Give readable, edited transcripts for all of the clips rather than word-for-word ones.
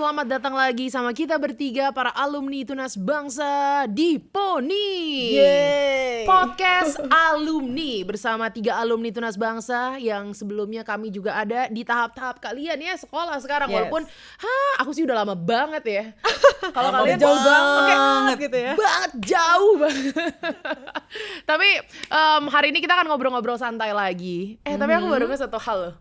selamat datang lagi sama kita bertiga para alumni Tunas Bangsa di Poni. Yeay. Podcast alumni bersama 3 alumni Tunas Bangsa yang sebelumnya kami juga ada di tahap-tahap kalian ya sekolah sekarang. Yes. Walaupun aku sih udah lama banget ya. Kalau Lama kalian jauh banget gitu ya. Banget jauh banget. Tapi hari ini kita akan ngobrol-ngobrol santai lagi. Tapi aku baru nge satu hal loh.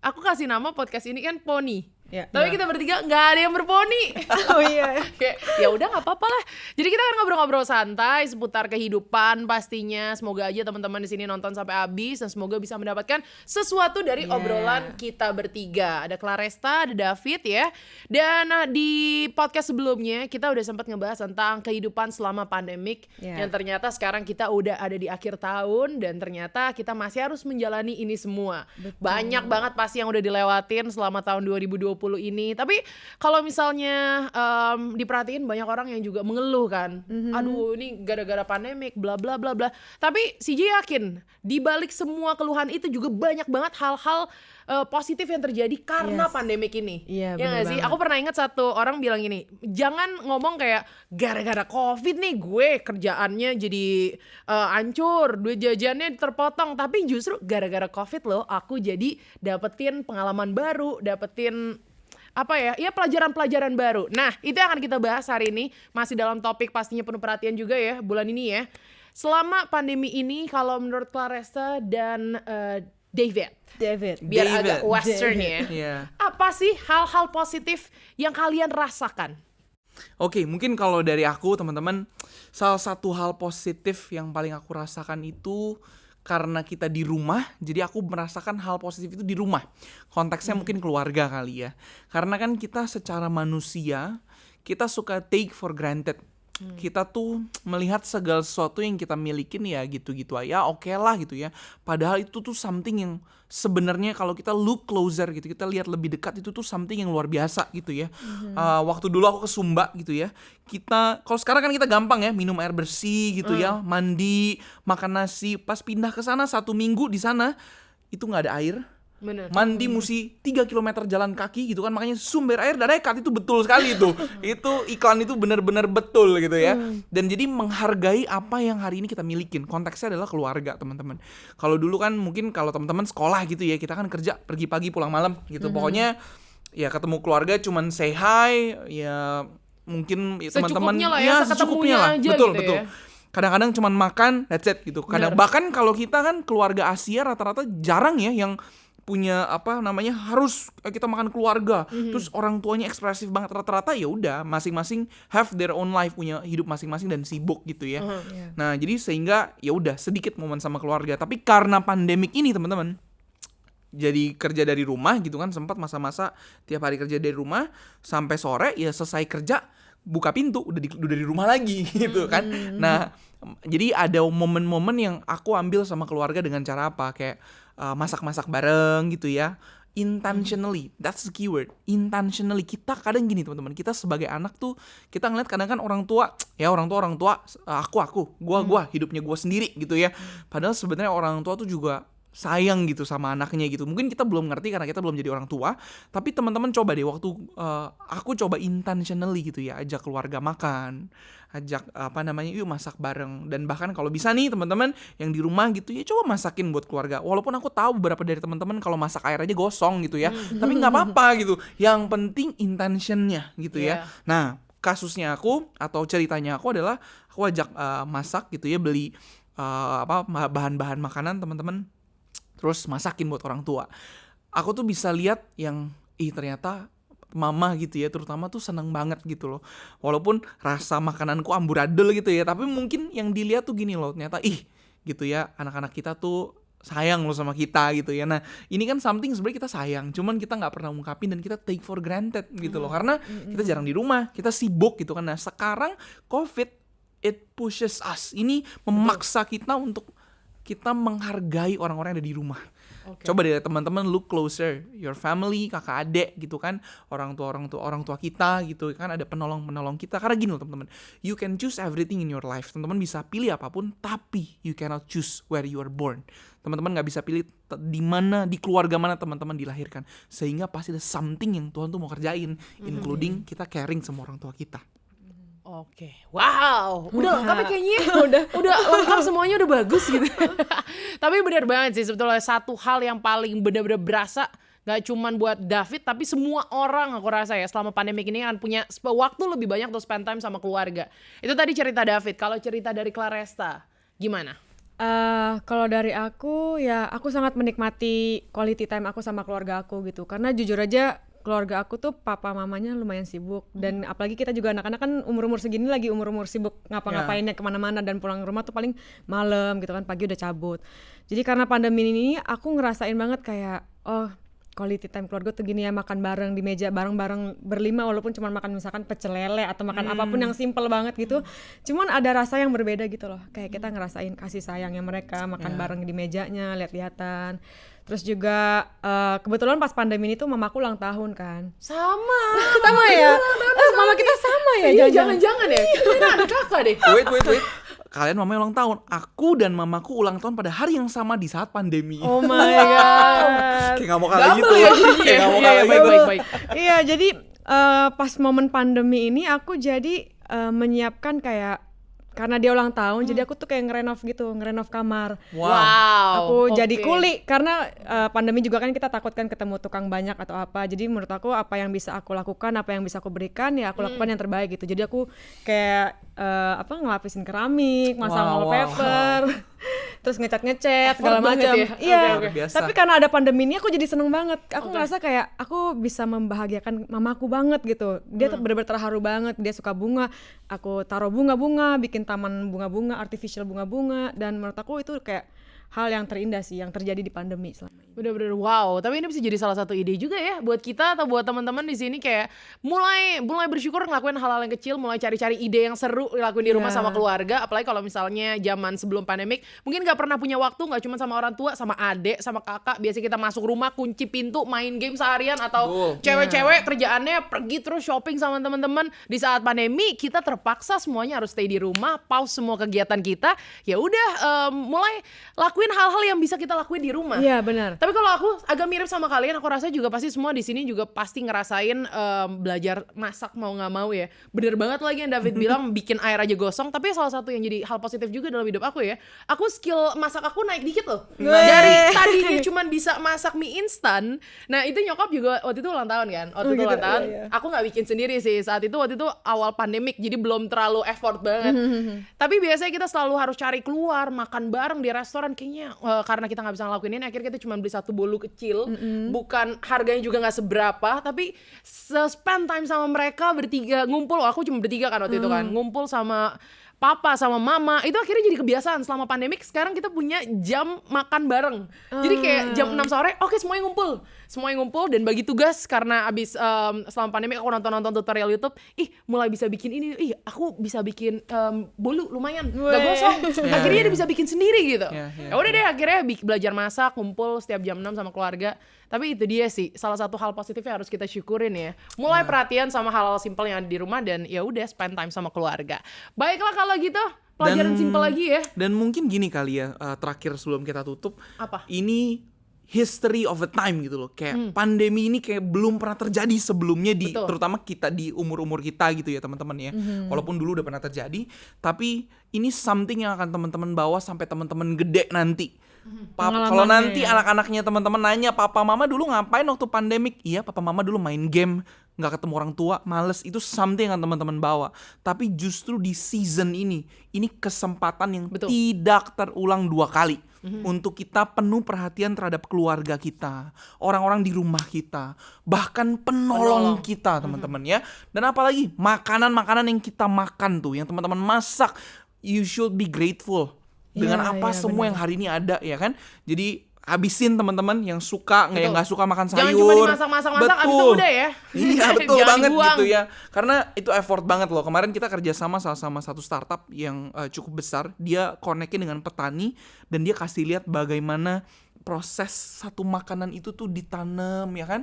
Aku kasih nama podcast ini kan Poni. Ya, Tapi kita bertiga nggak ada yang berponi. Oh iya. Kayak ya udah nggak apa-apa lah. Jadi kita akan ngobrol-ngobrol santai seputar kehidupan pastinya. Semoga aja teman-teman di sini nonton sampai habis dan semoga bisa mendapatkan sesuatu dari obrolan kita bertiga. Ada Claresta, ada David ya. Dan di podcast sebelumnya kita udah sempat ngebahas tentang kehidupan selama pandemik yang ternyata sekarang kita udah ada di akhir tahun dan ternyata kita masih harus menjalani ini semua. Betul. Banyak banget pasti yang udah dilewatin selama tahun 2020 ini. Tapi kalau misalnya diperhatiin banyak orang yang juga mengeluh kan. Aduh ini gara-gara pandemik bla bla bla bla. Tapi CJ yakin di balik semua keluhan itu juga banyak banget hal-hal positif yang terjadi karena pandemik ini. Iya, ya gak sih? Aku pernah ingat satu orang bilang gini, jangan ngomong kayak gara-gara COVID nih gue kerjaannya jadi hancur, duit jajannya terpotong, tapi justru gara-gara COVID loh aku jadi dapetin pengalaman baru, dapetin pelajaran-pelajaran baru. Nah, itu yang akan kita bahas hari ini, masih dalam topik pastinya penuh perhatian juga ya bulan ini ya. Selama pandemi ini kalau menurut Claresta dan David, biar agak western ya. Yeah. Apa sih hal-hal positif yang kalian rasakan? Oke, mungkin kalau dari aku teman-teman, salah satu hal positif yang paling aku rasakan itu karena kita di rumah, jadi aku merasakan hal positif itu di rumah. Konteksnya mungkin keluarga kali ya. Karena kan kita secara manusia, kita suka take for granted. Kita tuh melihat segala sesuatu yang kita milikin ya gitu-gitu aja, oke lah gitu ya. Padahal itu tuh something yang sebenarnya kalau kita look closer gitu, kita lihat lebih dekat itu tuh something yang luar biasa gitu ya. Waktu dulu aku ke Sumba gitu ya, kita kalau sekarang kan kita gampang ya minum air bersih gitu ya, mandi, makan nasi. Pas pindah ke sana 1 minggu di sana itu nggak ada air. Bener. Mandi mesti 3 km jalan kaki gitu kan, makanya sumber air dan dekat itu betul sekali itu. Itu iklan itu benar-benar betul gitu ya. Dan jadi menghargai apa yang hari ini kita milikin. Konteksnya adalah keluarga, teman-teman. Kalau dulu kan mungkin kalau teman-teman sekolah gitu ya, kita kan kerja pergi pagi pulang malam gitu. Pokoknya ya ketemu keluarga cuman say hi, ya mungkin ya, teman-teman secukupnya lah, aja betul gitu betul. Ya. Kadang-kadang cuman makan, that's it gitu. Bahkan kalau kita kan keluarga Asia rata-rata jarang ya yang punya harus kita makan keluarga, terus orang tuanya ekspresif banget. Rata-rata ya udah masing-masing have their own life, punya hidup masing-masing dan sibuk gitu ya. Nah jadi sehingga ya udah sedikit momen sama keluarga. Tapi karena pandemik ini teman-teman, jadi kerja dari rumah gitu kan, sempat masa-masa tiap hari kerja dari rumah sampai sore ya selesai kerja buka pintu udah di rumah lagi gitu kan. Nah jadi ada momen-momen yang aku ambil sama keluarga dengan cara apa, kayak masak-masak bareng gitu ya, intentionally, that's the keyword, intentionally. Kita kadang gini teman-teman, kita sebagai anak tuh kita ngeliat kadang kan orang tua gua hidupnya gua sendiri gitu ya. Padahal sebenarnya orang tua tuh juga sayang gitu sama anaknya gitu. Mungkin kita belum ngerti karena kita belum jadi orang tua. Tapi teman-teman coba deh waktu aku coba intentionally gitu ya, ajak keluarga makan, ajak yuk masak bareng. Dan bahkan kalau bisa nih teman-teman yang di rumah gitu ya, coba masakin buat keluarga. Walaupun aku tahu beberapa dari teman-teman kalau masak air aja gosong gitu ya, tapi nggak apa-apa gitu. Yang penting intentionnya gitu ya. Nah kasusnya aku atau ceritanya aku adalah aku ajak masak gitu ya, beli bahan-bahan makanan teman-teman, terus masakin buat orang tua. Aku tuh bisa lihat yang ternyata mama gitu ya terutama tuh seneng banget gitu loh. Walaupun rasa makananku amburadul gitu ya, tapi mungkin yang dilihat tuh gini loh, ternyata gitu ya, anak-anak kita tuh sayang loh sama kita gitu ya. Nah ini kan something sebenarnya kita sayang, cuman kita nggak pernah ungkapin dan kita take for granted gitu loh, karena kita jarang di rumah, kita sibuk gitu kan. Nah sekarang COVID it pushes us, ini memaksa kita untuk kita menghargai orang-orang yang ada di rumah. Oke. Coba deh teman-teman look closer, your family, kakak adik gitu kan, orang tua kita gitu kan, ada penolong kita. Karena gini loh teman-teman, you can choose everything in your life. Teman-teman bisa pilih apapun, tapi you cannot choose where you are born. Teman-teman nggak bisa pilih di mana, di keluarga mana teman-teman dilahirkan. Sehingga pasti ada something yang Tuhan tuh mau kerjain, including kita caring sama orang tua kita. Oke, wow, udah lengkap ya kayaknya. udah lengkap semuanya, udah bagus gitu. Tapi benar banget sih sebetulnya, satu hal yang paling benar-benar berasa gak cuman buat David tapi semua orang aku rasa ya selama pandemi ini akan punya waktu lebih banyak untuk spend time sama keluarga. Itu tadi cerita David. Kalau cerita dari Claresta gimana? Kalau dari aku ya aku sangat menikmati quality time aku sama keluarga aku gitu, karena jujur aja keluarga aku tuh papa mamanya lumayan sibuk, dan apalagi kita juga anak-anak kan umur-umur segini lagi umur-umur sibuk ngapa-ngapainnya kemana-mana, dan pulang ke rumah tuh paling malam gitu kan, pagi udah cabut. Jadi karena pandemi ini aku ngerasain banget kayak quality time keluarga tuh gini ya, makan bareng di meja bareng-bareng berlima, walaupun cuma makan misalkan pecel lele atau makan apapun yang simple banget gitu, cuman ada rasa yang berbeda gitu loh, kayak kita ngerasain kasih sayangnya mereka, makan bareng di mejanya, lihat-lihatan. Terus juga kebetulan pas pandemi ini tuh mamaku ulang tahun kan. Sama ya? Mama kita sama ya? Iya, jangan-jangan ya, kita ada kakak deh. Wait. Kalian mamanya ulang tahun. Aku dan mamaku ulang tahun pada hari yang sama di saat pandemi. Oh my god. Kayak gak mau kalah gitu. Kayak gak mau kalah gitu. Baik. Iya, jadi pas momen pandemi ini aku jadi menyiapkan kayak, karena dia ulang tahun, jadi aku tuh kayak ngerenov kamar. Wow. Aku jadi kuli, karena pandemi juga kan kita takut kan ketemu tukang banyak atau apa. Jadi menurut aku apa yang bisa aku lakukan, apa yang bisa aku berikan, ya aku lakukan yang terbaik gitu. Jadi aku kayak ngelapisin keramik, masang wallpaper, terus ngecat segala macam. Ya? Iya. Okay. Tapi karena ada pandemi ini aku jadi seneng banget. Aku ngerasa kayak aku bisa membahagiakan mamaku banget gitu. Dia tuh benar-benar terharu banget. Dia suka bunga. Aku taruh bunga-bunga, bikin taman bunga-bunga, artificial bunga-bunga, dan menurut aku itu kayak hal yang terindah sih yang terjadi di pandemi selama ini. Bener-bener wow, tapi ini bisa jadi salah satu ide juga ya buat kita atau buat teman-teman di sini, kayak mulai bersyukur ngelakuin hal-hal yang kecil, mulai cari-cari ide yang seru dilakuin di rumah sama keluarga. Apalagi kalau misalnya zaman sebelum pandemik mungkin nggak pernah punya waktu, nggak cuma sama orang tua, sama adik, sama kakak. Biasanya kita masuk rumah, kunci pintu, main game seharian, atau cewek-cewek kerjaannya pergi terus shopping sama teman-teman. Di saat pandemi kita terpaksa semuanya harus stay di rumah, pause semua kegiatan kita. Ya udah mulai lakuin hal-hal yang bisa kita lakuin di rumah. Iya, benar. Tapi kalau aku agak mirip sama kalian, aku rasa juga pasti semua di sini juga pasti ngerasain belajar masak mau nggak mau ya. Bener banget lagi yang David bilang, bikin air aja gosong. Tapi salah satu yang jadi hal positif juga dalam hidup aku ya, aku skill masak aku naik dikit loh. Dari tadinya cuman bisa masak mie instan. Nah itu nyokap juga waktu itu ulang tahun kan. Waktu itu ulang tahun, aku nggak bikin sendiri sih saat itu. Waktu itu awal pandemik, jadi belum terlalu effort banget. Tapi biasanya kita selalu harus cari keluar, makan bareng di restoran. Kayaknya karena kita nggak bisa ngelakuin ini, akhirnya kita cuma beli satu bolu kecil, bukan harganya juga nggak seberapa, tapi spend time sama mereka bertiga, ngumpul. Aku cuma bertiga kan waktu itu kan, ngumpul sama papa sama mama, itu akhirnya jadi kebiasaan selama pandemik. Sekarang kita punya jam makan bareng, jadi kayak jam 6 sore, oke semuanya ngumpul dan bagi tugas. Karena abis selama pandemik aku nonton tutorial YouTube, mulai bisa bikin ini, aku bisa bikin bolu lumayan, gak gosong, akhirnya dia bisa bikin sendiri gitu. Ya udah deh, akhirnya belajar masak, kumpul setiap jam 6 sama keluarga. Tapi itu dia sih salah satu hal positifnya harus kita syukurin ya. Mulai perhatian sama hal-hal simpel yang ada di rumah, dan ya udah spend time sama keluarga. Baiklah kalau gitu, pelajaran simpel lagi ya. Dan mungkin gini kali ya, terakhir sebelum kita tutup. Apa? Ini history of a time gitu loh. Kayak pandemi ini kayak belum pernah terjadi sebelumnya terutama kita di umur-umur kita gitu ya teman-teman ya. Walaupun dulu udah pernah terjadi, tapi ini something yang akan teman-teman bawa sampai teman-teman gede nanti. Kalau nanti anak-anaknya teman-teman nanya, papa mama dulu ngapain waktu pandemik? Iya, papa mama dulu main game, nggak ketemu orang tua, males. Itu something yang teman-teman bawa. Tapi justru di season ini kesempatan yang tidak terulang dua kali. Untuk kita penuh perhatian terhadap keluarga kita, orang-orang di rumah kita, bahkan penolong kita teman-teman ya. Dan apalagi makanan-makanan yang kita makan tuh, yang teman-teman masak, you should be grateful dengan semua yang hari ini ada ya kan. Jadi habisin teman-teman yang suka, yang nggak suka makan sayur. Jangan cuma dimasak abis itu udah ya. Iya betul banget dibuang. gitu ya. Karena itu effort banget loh. Kemarin kita kerja sama satu startup yang cukup besar. Dia connect-nya dengan petani dan dia kasih lihat bagaimana proses satu makanan itu tuh ditanam ya kan,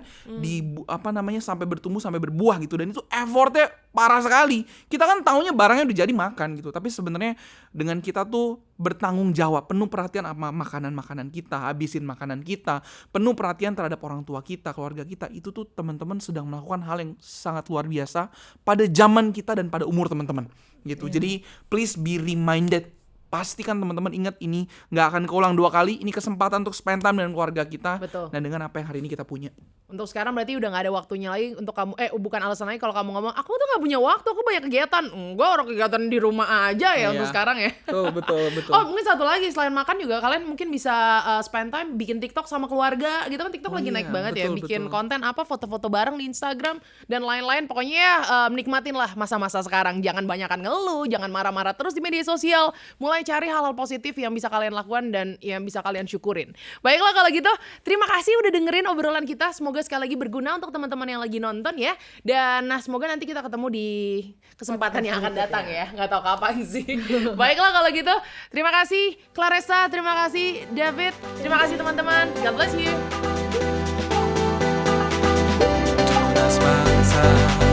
sampai bertumbuh sampai berbuah gitu, dan itu effortnya parah sekali. Kita kan taunya barangnya udah jadi makan gitu, tapi sebenarnya dengan kita tuh bertanggung jawab, penuh perhatian sama makanan kita, habisin makanan kita, penuh perhatian terhadap orang tua kita, keluarga kita, itu tuh teman-teman sedang melakukan hal yang sangat luar biasa pada zaman kita dan pada umur teman-teman gitu. Jadi please be reminded. Pastikan teman-teman ingat, ini nggak akan keulang 2 kali. Ini kesempatan untuk spend time dengan keluarga kita. Betul. Dan dengan apa yang hari ini kita punya. Untuk sekarang berarti udah gak ada waktunya lagi untuk kamu, bukan alasan lagi kalau kamu ngomong, aku tuh gak punya waktu, aku banyak kegiatan. Enggak, orang kegiatan di rumah aja ya untuk sekarang ya. Betul. Oh, mungkin satu lagi, selain makan juga kalian mungkin bisa spend time bikin TikTok sama keluarga gitu kan. TikTok lagi naik banget ya, bikin konten apa, foto-foto bareng di Instagram dan lain-lain. Pokoknya ya nikmatin lah masa-masa sekarang. Jangan banyakan ngeluh, jangan marah-marah terus di media sosial. Mulai cari hal-hal positif yang bisa kalian lakukan dan yang bisa kalian syukurin. Baiklah kalau gitu, terima kasih udah dengerin obrolan kita. Semoga sekali lagi berguna untuk teman-teman yang lagi nonton ya. Dan semoga nanti kita ketemu di kesempatan yang akan datang ya. Nggak tahu kapan sih. Baiklah kalau gitu, terima kasih Claressa, terima kasih David, terima kasih teman-teman. God bless you. Bangsa